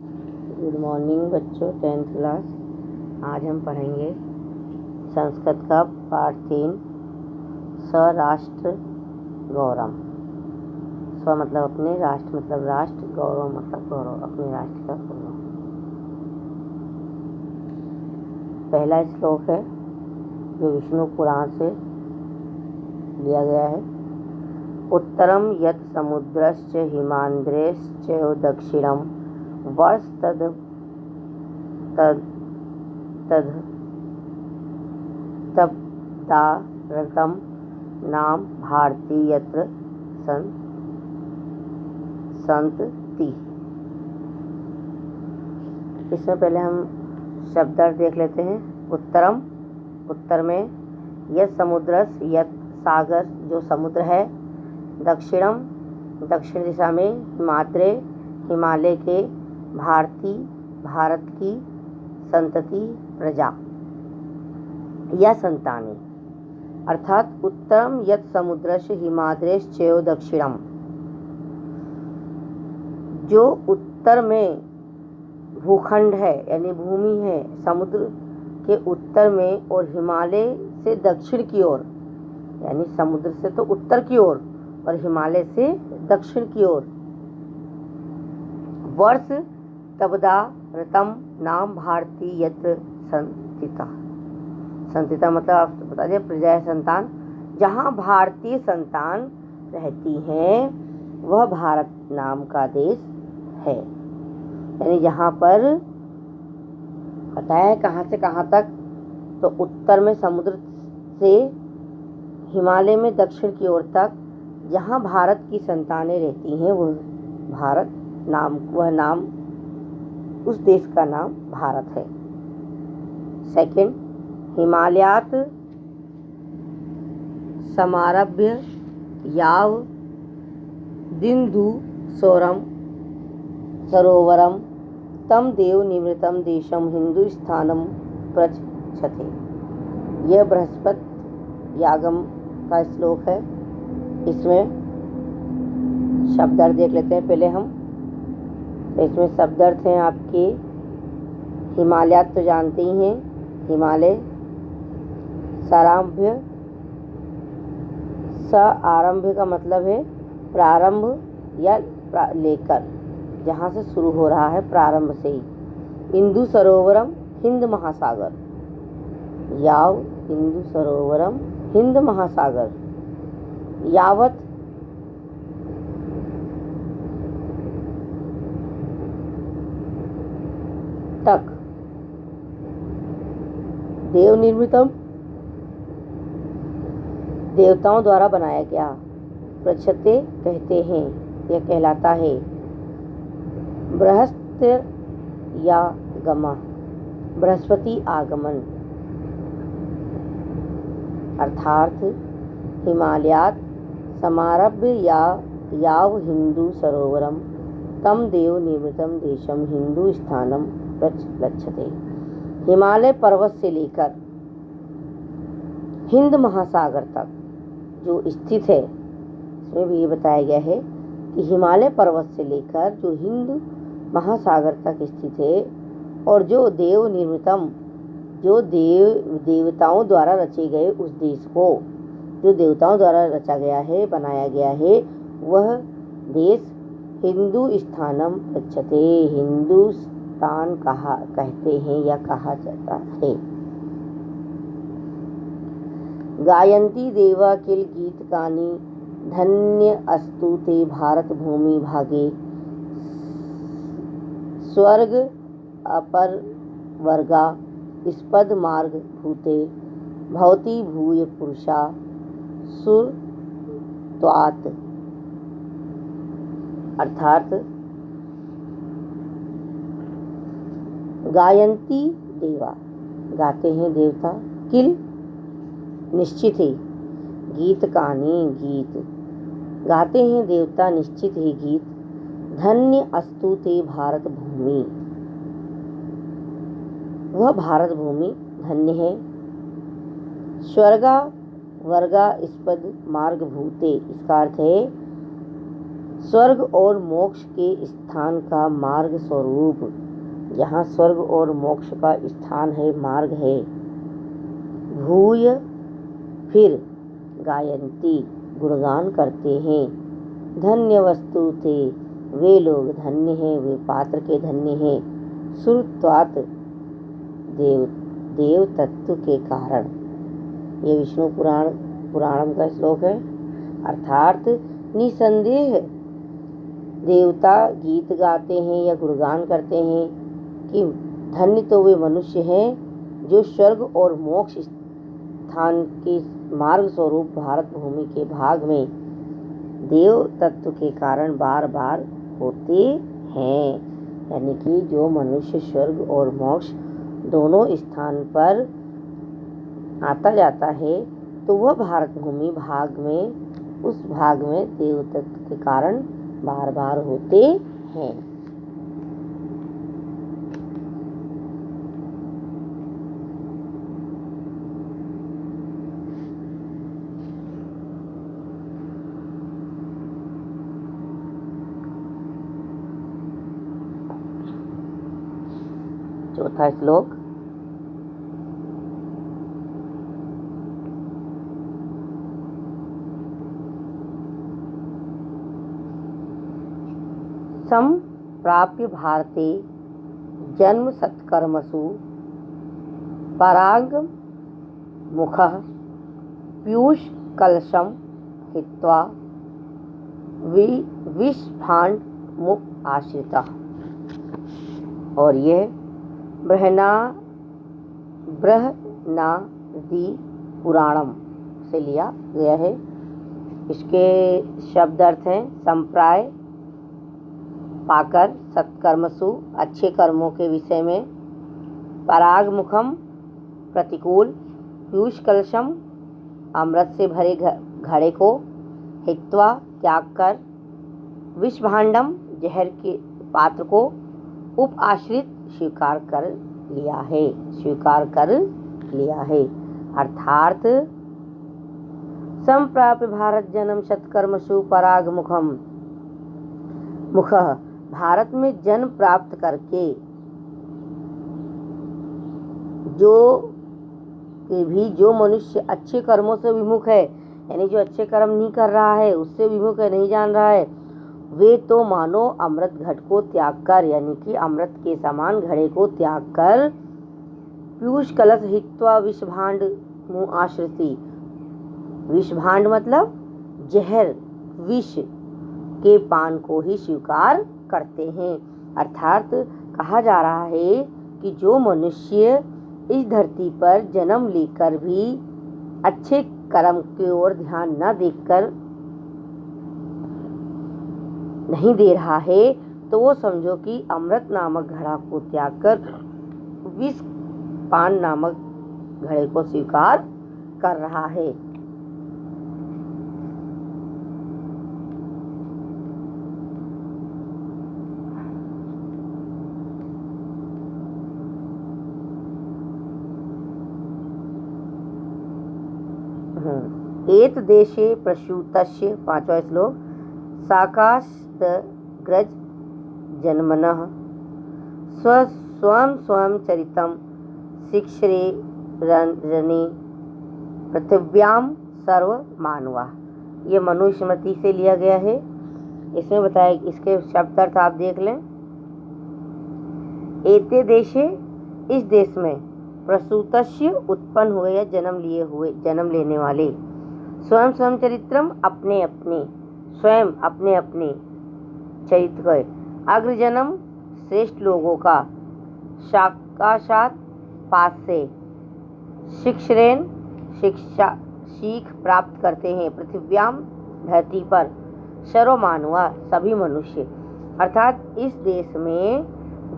Good morning बच्चों, 10th class. आज हम पढ़ेंगे संस्कृत का पाठ 3, स्वराष्ट्र गौरव। स्व मतलब अपने, राष्ट्र मतलब राष्ट्र, गौरव मतलब गौरव, अपने राष्ट्र का गौरव। पहला श्लोक है जो विष्णु पुराण से लिया गया है। उत्तरम यत् समुद्रश्च हिमान्द्रेश्च दक्षिणम वर्ष तद तप्तारतम नाम भारती यत्र संतति। इसमें पहले हम शब्दार्थ देख लेते हैं। उत्तरम, उत्तर में, यत् समुद्रस, यत् सागर जो समुद्र है, दक्षिणम दक्षिण दिशा में, हिमाद्रे हिमालय के, भारती भारत की, संतति प्रजा या संतानें। अर्थात उत्तरम यत् समुद्रश हिमाद्रेश्च दक्षिणम, जो उत्तर में भूखंड है यानी भूमि है, समुद्र के उत्तर में, और हिमालय से दक्षिण की ओर, यानी समुद्र से तो उत्तर की ओर और हिमालय से दक्षिण की ओर, वर्ष तबदा रतम नाम भारती यत्र संतिता। संतिता मतलब आप बता दिए, प्रजा संतान। जहाँ भारतीय संतान रहती हैं वह भारत नाम का देश है। यानी जहाँ पर पता है कहाँ से कहाँ तक, तो उत्तर में समुद्र से हिमालय में दक्षिण की ओर तक जहाँ भारत की संतानें रहती हैं वह भारत नाम, वह नाम, उस देश का नाम भारत है। सेकंड, हिमालयात समारभ्य याव दिंधु सरोवरम तम देव निवृतम देशम हिंदुस्थानम प्रचक्षते। यह बृहस्पति यागम का श्लोक है। इसमें शब्दार्थ देख लेते हैं पहले हम। तो इसमें शब्दार्थ हैं आपके, हिमालयात तो जानते ही हैं, हिमालय, साराभ्य, आरंभ का मतलब है प्रारंभ या लेकर, जहाँ से शुरू हो रहा है प्रारंभ से ही। हिंदू सरोवरम हिंद महासागर, याव हिंदू सरोवरम हिंद महासागर, यावत तक, देव निर्मितम देवताओं द्वारा बनाया गया, प्रचते कहते हैं, यह कहलाता है। बृहस्पति या गमा, बृहस्पति आगमन, अर्थात हिमालयात समारभ्य याव हिंदू सरोवरम तम देव निर्मितम देशम हिंदू स्थानम प्रचक्षते। हिमालय पर्वत से लेकर हिंद महासागर तक जो स्थित है, इसमें भी ये बताया गया है कि हिमालय पर्वत से लेकर जो हिंद महासागर तक स्थित है, और जो देव निर्मितम, जो देवताओं द्वारा रचे गए उस देश को, जो देवताओं द्वारा रचा गया है, बनाया गया है, वह देश हिंदू स्थानम प्रचक्षते, हिंदुस्तान कहते हैं या कहा जाता है। गायन्ति देवा किल गीतकानि धन्य अस्तु ते भारत भूमि भागे, स्वर्ग अपर वर्गा स्पद मार्ग भूते, भवती भूय पुरुषा सुर त्वात्। अर्थात गायन्ति देवा, गाते हैं देवता, किल निश्चित ही, गीत कानी गीत, गाते हैं देवता निश्चित ही गीत, धन्य अस्तु ते भारत भूमि, वह भारत भूमि धन्य है। स्वर्गा वर्गा स्पद मार्ग भूते, इसका अर्थ है स्वर्ग और मोक्ष के स्थान का मार्ग स्वरूप, जहाँ स्वर्ग और मोक्ष का स्थान है, मार्ग है। भूय फिर गायन्ति गुणगान करते हैं। धन्य वस्तु थे वे लोग धन्य हैं, वे पात्र के धन्य हैं। श्रुत्वात् देव तत्व के कारण, ये विष्णु पुराणम का श्लोक है। अर्थात निसंदेह देवता गीत गाते हैं या गुणगान करते हैं कि धन्य तो वे मनुष्य हैं जो स्वर्ग और मोक्ष स्थान के मार्ग स्वरूप भारत भूमि के भाग में देव तत्व के कारण बार बार होते हैं। यानी कि जो मनुष्य स्वर्ग और मोक्ष दोनों स्थान पर आता जाता है तो वह भारत भूमि भाग में, उस भाग में देव तत्व के कारण बार बार होते हैं। चौथा श्लोक। संप्राप्य भारते जन्म सत्कर्मसु पराग मुखः पीयूष कलशम हित्वा विषभाण्ड मुख आश्रितः। और यह बृहनादि पुराणम से लिया गया है। इसके शब्द अर्थ हैं संप्राय पाकर, सत्कर्मसु अच्छे कर्मों के विषय में, पराग मुखम प्रतिकूल, पीयूष कलशम अमृत से भरे घड़े को, हित्वा त्याग कर, विषभाण्डम जहर के पात्र को, उप आश्रित स्वीकार कर लिया है। अर्थात संप्राप्य भारत जन्म सत्कर्मसु पराग मुखः, भारत में जन्म प्राप्त करके जो मनुष्य अच्छे कर्मों से विमुख है, यानी जो अच्छे कर्म नहीं कर रहा है, उससे विमुख है, नहीं जान रहा है, वे तो मानो अमृत घट को त्याग कर, यानी कि अमृत के समान घड़े को त्याग कर, पीयूष कलश हित्वा विषभाण्ड मुँह आश्रिति, विषभाण्ड मतलब जहर, विष के पान को ही स्वीकार करते हैं। अर्थात कहा जा रहा है कि जो मनुष्य इस धरती पर जन्म लेकर भी अच्छे कर्म की ओर ध्यान न देकर नहीं दे रहा है, तो वो समझो कि अमृत नामक घड़ा को त्याग कर विष पान नामक घड़े को स्वीकार कर रहा है। एत देशे प्रसूतस्य, पांचवा श्लोक, साकाशग्रज जन्मनः स्वं चरितम शिक्षरे रणे पृथिव्याम सर्व मानवा। ये मनुस्मृति से लिया गया है। इसमें बताया, इसके शब्द अर्थ आप देख लें। एते देशे, इस देश में, प्रसूतस्य उत्पन्न हुए या जन्म लेने वाले, स्वयं चरित्रम अपने अपने चरित्र के, अग्र जन्म श्रेष्ठ लोगों का, साक्षात पास से, शिक्षरेन सीख प्राप्त करते हैं, पृथिव्याम धरती पर, सर्वमानवा सभी मनुष्य। अर्थात इस देश में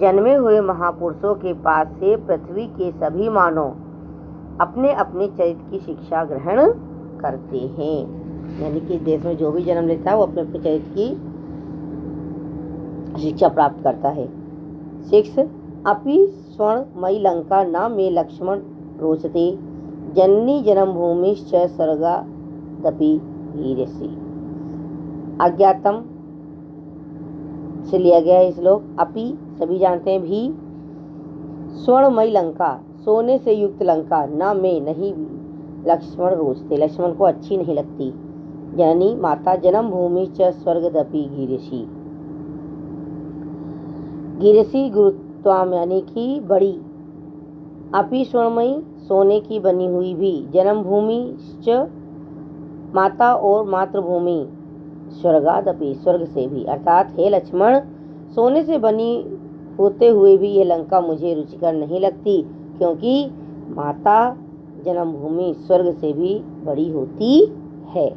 जन्मे हुए महापुरुषों के पास से पृथ्वी के सभी मानव अपने अपने चरित्र की शिक्षा ग्रहण करते हैं। यानी कि इस देश में जो भी जन्म लेता है वो अपने अपने चरित्र की शिक्षा प्राप्त करता है। 6 अपि स्वर्णमयी लंका न मे लक्ष्मण रोचते, जननी जन्मभूमिश्च स्वर्गादपि हीयसी। अज्ञातम से लिया गया है श्लोक। अपि सभी जानते हैं, भी स्वर्णमयी लंका, सोने से युक्त लंका, न में नहीं भी लक्ष्मण रोचते, लक्ष्मण को अच्छी नहीं लगती। जननी माता, जन्म भूमि च स्वर्गदपि गिरिशी, गिरिशी गुरुत्वाम यानी कि बड़ी, अपि स्वर्णमयी सोने की बनी हुई भी, जन्म भूमि च माता और मातृभूमि, स्वर्गादपि स्वर्ग से भी, अर्थात हे लक्ष्मण, सोने से बनी होते हुए भी ये लंका मुझे रुचिकर नहीं लगती, क्योंकि माता जन्मभूमि स्वर्ग से भी बड़ी होती है।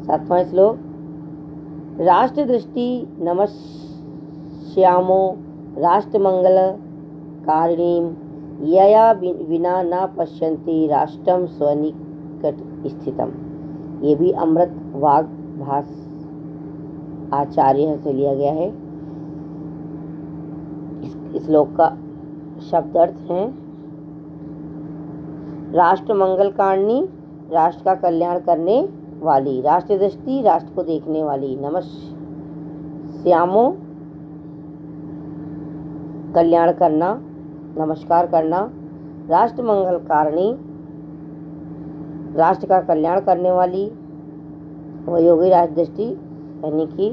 7वां श्लोक। राष्ट्र दृष्टि नमस्यामो राष्ट्रमंगल कारिणीम, यया विना न पश्यन्ति राष्ट्रम स्वनिकट स्थितम। ये भी अमृत वाग भास आचार्य से लिया गया है। इस श्लोक का शब्द अर्थ है राष्ट्र मंगल कारिणी, राष्ट्र का कल्याण करने वाली, राष्ट्र दृष्टि राष्ट्र को देखने वाली, नमस्यामो कल्याण करना, नमस्कार करना, राष्ट्र मंगल कारिणी राष्ट्र का कल्याण करने वाली, वयोगी राष्ट्र दृष्टि यानी कि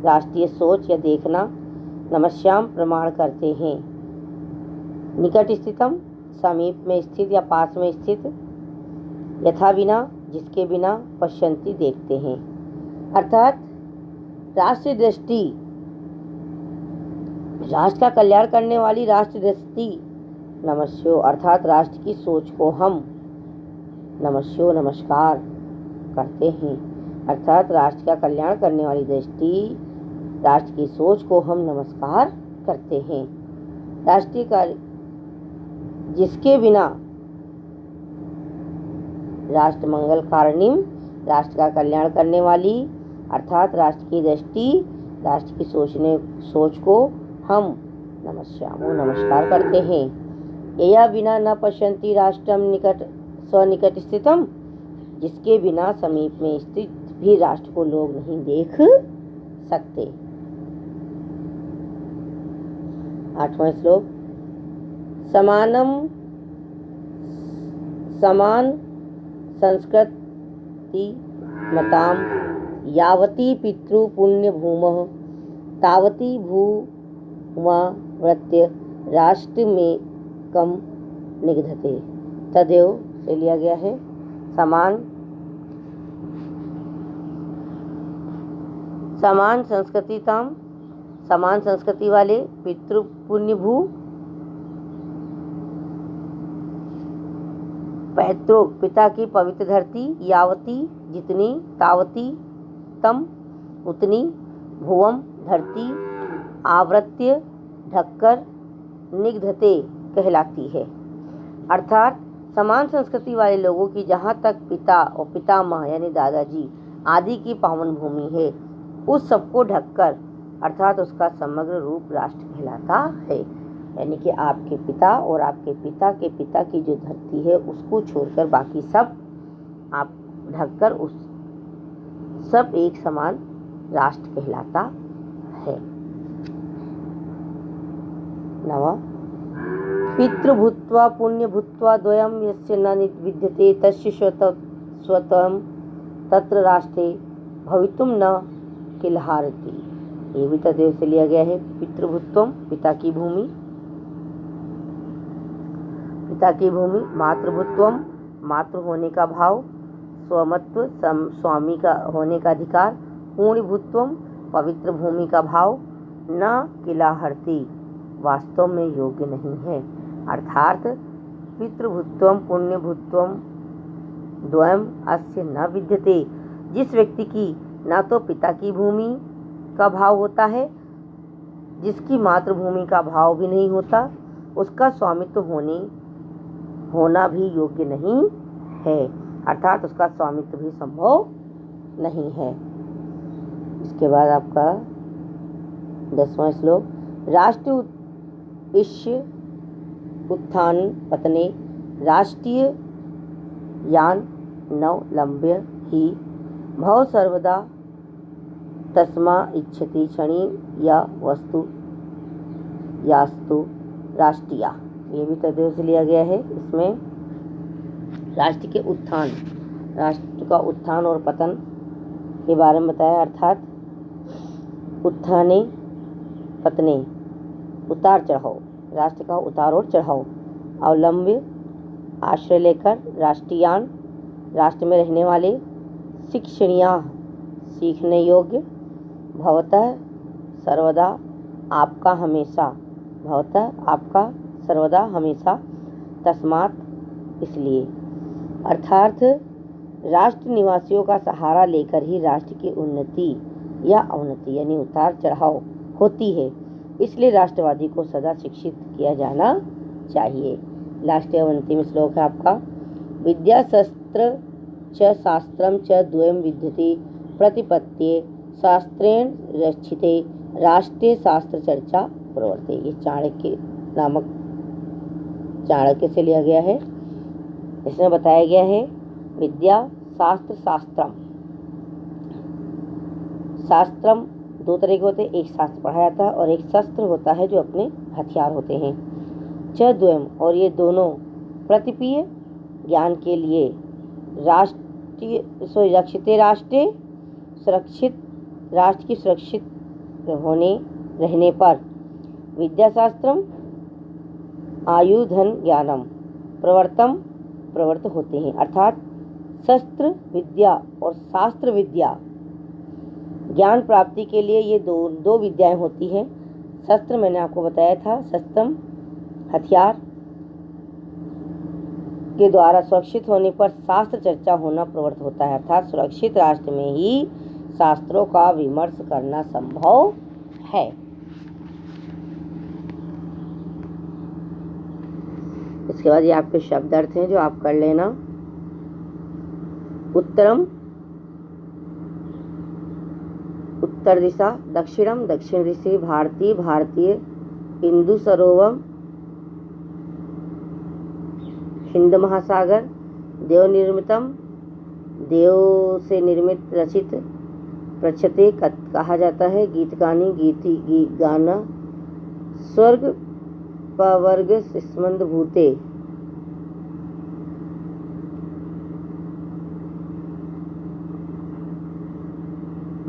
राष्ट्रीय सोच या देखना, नमस्याम प्रमाण करते हैं। निकट स्थितम समीप में स्थित या पास में स्थित, यथा बिना जिसके बिना, पश्यंती देखते हैं, अर्थात राष्ट्रीय दृष्टि राष्ट्र का कल्याण करने वाली राष्ट्र दृष्टि, नमस्यो अर्थात राष्ट्र की सोच को हम नमस्यो नमस्कार करते हैं, अर्थात राष्ट्र का कल्याण करने वाली दृष्टि राष्ट्र की सोच को हम नमस्कार करते हैं। राष्ट्रीय कार्य जिसके बिना, राष्ट्र मंगल कारिणीम राष्ट्र का कल्याण करने वाली, अर्थात राष्ट्र की दृष्टि राष्ट्र की सोच को हम नमस्यामो नमस्कार करते हैं। यया बिना न पश्यन्ति राष्ट्रम निकट स्वनिकट स्थितम, जिसके बिना समीप में स्थित भी राष्ट्र को लोग नहीं देख सकते। 8वां श्लोक। समान संस्कृति मताम, यावती पितृ पुण्य भूमः तावती भूमा वृत्य राष्ट्र में कम निगधते। तदेव से लिया गया है। समान संस्कृतिताम, समान संस्कृति वाले, पितृ पुण्य भू, पैतृक पिता की पवित्र धरती, यावती जितनी, तावती तम उतनी, भुवम धरती, आवृत्य ढककर, निगधते कहलाती है, अर्थात समान संस्कृति वाले लोगों की जहाँ तक पिता और पितामह यानी दादाजी आदि की पावन भूमि है, उस सबको ढककर, अर्थात उसका समग्र रूप राष्ट्र कहलाता है। यानी कि आपके पिता और आपके पिता के पिता की जो धरती है उसको छोड़कर बाकी सब आप ढककर उस सब एक समान राष्ट्र कहलाता है। 9 पितृभूत्वा पुण्यभूत्वा द्वयं यस्य न विद्यते तस्य स्वतः तत्र राष्ट्रे भवितुम न किलहारति। ये भी तदेव से लिया गया है। पितृभूत्वम पिता की भूमि, मातृभूत्वम मातृ होने का भाव, स्वमत्व स्वामी का होने का अधिकार, पुण्यभूत्वम पवित्र भूमि का भाव, न किलाहर्ति वास्तव में योग्य नहीं है, अर्थात पितृभूत्वम पुण्यभूत्वम द्वयम अस्य न विद्यते। जिस व्यक्ति की ना तो पिता की भूमि का भाव होता है, जिसकी मातृभूमि का भाव भी नहीं होता, उसका स्वामित्व होना भी योग्य नहीं है, अर्थात उसका स्वामित्व भी संभव नहीं है। इसके बाद आपका 10वां श्लोक। राष्ट्र ईश्य उत्थान पतने राष्ट्रीय यान नव लंब्य ही भव सर्वदा तस्मा इच्छति क्षणी या वस्तु यास्तु राष्ट्रीया, ये भी तद्देव से लिया गया है। इसमें राष्ट्र के उत्थान, राष्ट्र का उत्थान और पतन के बारे में बताया, अर्थात उत्थाने पतने, उतार चढ़ाव, राष्ट्र का उतार और चढ़ाव। अवलंब्य आश्रय लेकर, राष्ट्रीयान राष्ट्र में रहने वाले, शिक्षणीया सीखने योग्य, भवतः सर्वदा आपका हमेशा, भवतः आपका सर्वदा हमेशा, तस्मात् इसलिए, अर्थात राष्ट्र निवासियों का सहारा लेकर ही राष्ट्र की उन्नति या अवनति यानी उतार चढ़ाव होती है, इसलिए राष्ट्रवादी को सदा शिक्षित किया जाना चाहिए। लास्ट या अंतिम श्लोक है आपका, विद्या शस्त्र च शास्त्रम च द्वयं विद्यते प्रतिपत्ये शास्त्रेण रक्षिते राष्ट्रीय शास्त्र चर्चा प्रवर्ते। ये चाणक्य नामक चाणक्य से लिया गया है। इसमें बताया गया है विद्या शास्त्र शास्त्रम, शास्त्रम दो तरह के होते हैं, एक शास्त्र पढ़ा जाता है और एक शस्त्र होता है जो अपने हथियार होते हैं। च द्वयम, और ये दोनों प्रतिपीय ज्ञान के लिए राष्ट्रीय रक्षिते राष्ट्रीय सुरक्षित, राष्ट्र की सुरक्षित रहने पर विद्याशास्त्रम आयुधन ज्ञानम प्रवर्त होते हैं, अर्थात शस्त्र विद्या और शास्त्र विद्या ज्ञान प्राप्ति के लिए ये दो विद्याएं होती हैं। शस्त्र मैंने आपको बताया था, शस्त्रम हथियार के द्वारा सुरक्षित होने पर शास्त्र चर्चा होना प्रवृत्त होता है, अर्थात सुरक्षित राष्ट्र में ही शास्त्रों का विमर्श करना संभव है। इसके बाद ये आपके शब्द अर्थ हैं जो आप कर लेना। उत्तरम उत्तर दिशा, दक्षिणम दक्षिण दिशा, भारतीय हिंदू सरोवर, हिंद महासागर, देव निर्मितम देव से निर्मित रचित, प्रचते कहा जाता है, गीतगानी गाना, स्वर्ग पवर्ग स्मंद भूते,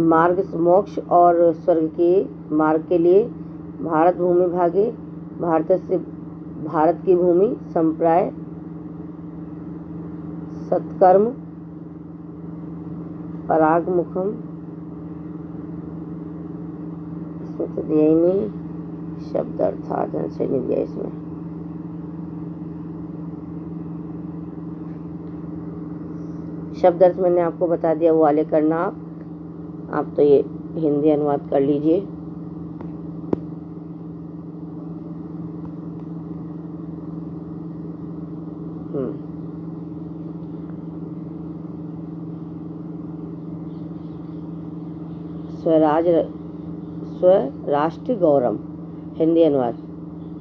मार्ग मोक्ष और स्वर्ग के मार्ग के लिए, भारत भूमि भागे, भारत की भूमि, संप्राय, सत्कर्म, पराग मुखम, इसमें तो दिया ही नहीं, शब्द अर्थात से नहीं दिया इसमें। शब्द अर्थ मैंने आपको बता दिया, वो वाले करना आप तो ये हिंदी अनुवाद कर लीजिए। स्वराष्ट्र गौरव, हिंदी अनुवाद,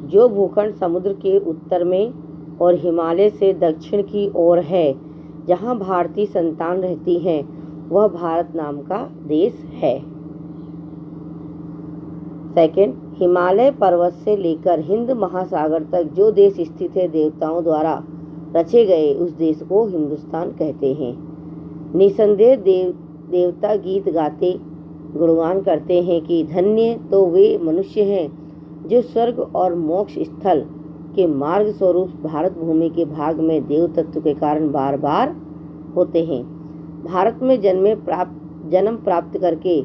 जो भूखंड समुद्र के उत्तर में और हिमालय से दक्षिण की ओर है, जहाँ भारतीय संतान रहती हैं, वह भारत नाम का देश है। सेकंड, हिमालय पर्वत से लेकर हिंद महासागर तक जो देश स्थित है, देवताओं द्वारा रचे गए उस देश को हिंदुस्तान कहते हैं। निसंदेह देवता गीत गाते गुणगान करते हैं कि धन्य तो वे मनुष्य हैं जो स्वर्ग और मोक्ष स्थल के मार्ग स्वरूप भारत भूमि के भाग में देव तत्व के कारण बार बार होते हैं। भारत में जन्म प्राप्त करके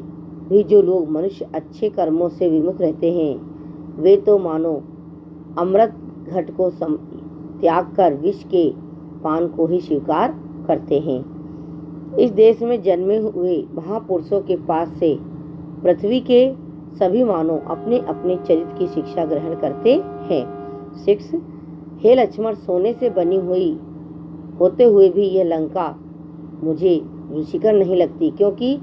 भी जो लोग मनुष्य अच्छे कर्मों से विमुख रहते हैं, वे तो मानो अमृत घट को त्याग कर विष के पान को ही स्वीकार करते हैं। इस देश में जन्मे हुए महापुरुषों के पास से पृथ्वी के सभी मानव अपने अपने चरित्र की शिक्षा ग्रहण करते हैं। 6, हे लक्ष्मण, सोने से बनी हुई होते हुए भी यह लंका मुझे रुचिकर नहीं लगती, क्योंकि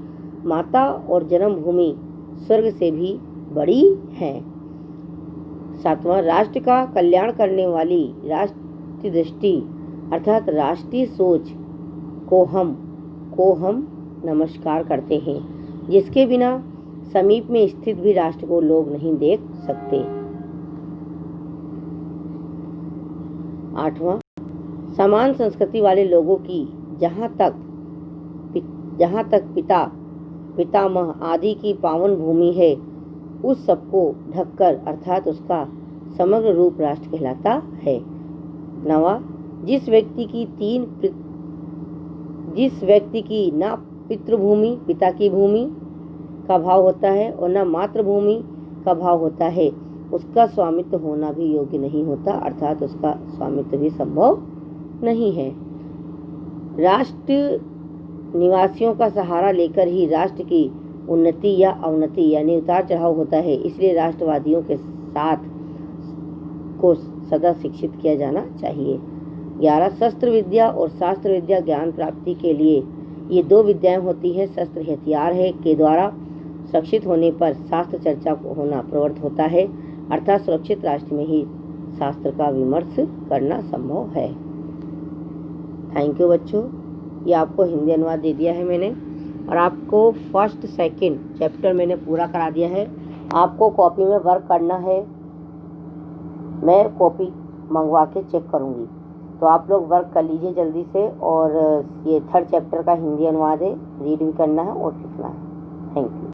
माता और जन्मभूमि स्वर्ग से भी बड़ी है। 7वां, राष्ट्र का कल्याण करने वाली राष्ट्रीय दृष्टि अर्थात राष्ट्रीय सोच को हम नमस्कार करते हैं। जिसके बिना समीप में स्थित भी राष्ट्र को लोग नहीं देख सकते। 8वां, समान संस्कृति वाले लोगों की जहाँ तक पितामह आदि की पावन भूमि है, उस सबको ढककर अर्थात उसका समग्र रूप राष्ट्र कहलाता है। 9वां, जिस व्यक्ति की ना पितृभूमि पिता की भूमि का भाव होता है और न मातृभूमि का भाव होता है, उसका स्वामित्व होना भी योग्य नहीं होता, अर्थात उसका स्वामित्व भी संभव नहीं है। राष्ट्र निवासियों का सहारा लेकर ही राष्ट्र की उन्नति या अवनति यानी उतार चढ़ाव होता है। इसलिए राष्ट्रवादियों के साथ को सदा शिक्षित किया जाना चाहिए। 11, शस्त्र विद्या और शास्त्र विद्या ज्ञान प्राप्ति के लिए ये दो विद्याएं होती हैं। शस्त्र हथियार है के द्वारा सुरक्षित होने पर शास्त्र चर्चा होना प्रवृत्त होता है, अर्थात सुरक्षित राष्ट्र में ही शास्त्र का विमर्श करना संभव है। थैंक यू बच्चों, ये आपको हिंदी अनुवाद दे दिया है मैंने और आपको फर्स्ट सेकंड चैप्टर मैंने पूरा करा दिया है। आपको कॉपी में वर्क करना है, मैं कॉपी मंगवा के चेक करूँगी, तो आप लोग वर्क कर लीजिए जल्दी से। और ये 3rd चैप्टर का हिंदी अनुवाद है, रीड भी करना है और लिखना है। Thank you.